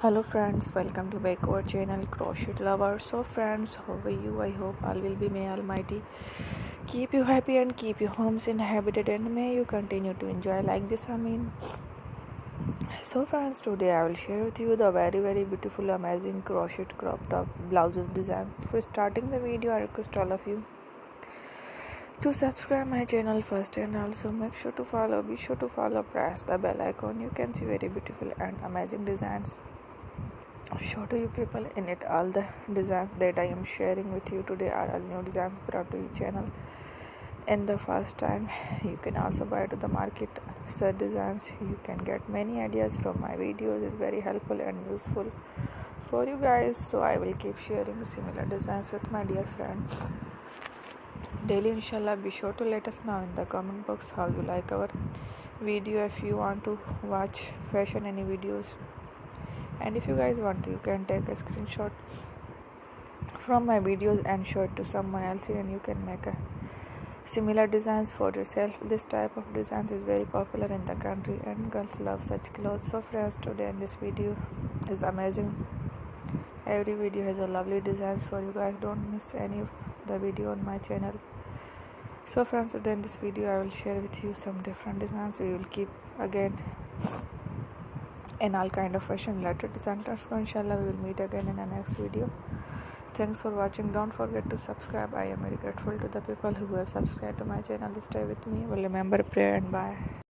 Hello friends, welcome to back our channel Crochet Lover. So friends, how are you? I hope all will be may Almighty keep you happy and keep your homes inhabited, and may you continue to enjoy like this. So friends, today I will share with you the very beautiful amazing crochet crop top blouses design. For starting the video, I request all of you to subscribe my channel first, and also make sure to follow. Be sure to follow, press the bell icon. You can see very beautiful and amazing designs show to you people in it. All the designs that I am sharing with you today are all new designs brought to your channel in the first time. You can also buy to the market such designs. You can get many ideas from my videos. It's very helpful and useful for you guys, so I will keep sharing similar designs with my dear friends daily, inshallah. Be sure to let us know in the comment box how you like our video. If you want to watch fashion any videos, and if you guys want to, you can take a screenshot from my videos and show it to someone else, and you can make a similar designs for yourself. This type of designs is very popular in the country and girls love such clothes. So friends, today in this video is amazing. Every video has a lovely designs for you guys. Don't miss any of the video on my channel. So friends, today in this video I will share with you some different designs. We will keep again in all kind of fashion related designs. So inshallah we will meet again in the next video. Thanks for watching. Don't forget to subscribe. I am very grateful to the people who have subscribed to my channel. Stay with me. Well, remember prayer and bye.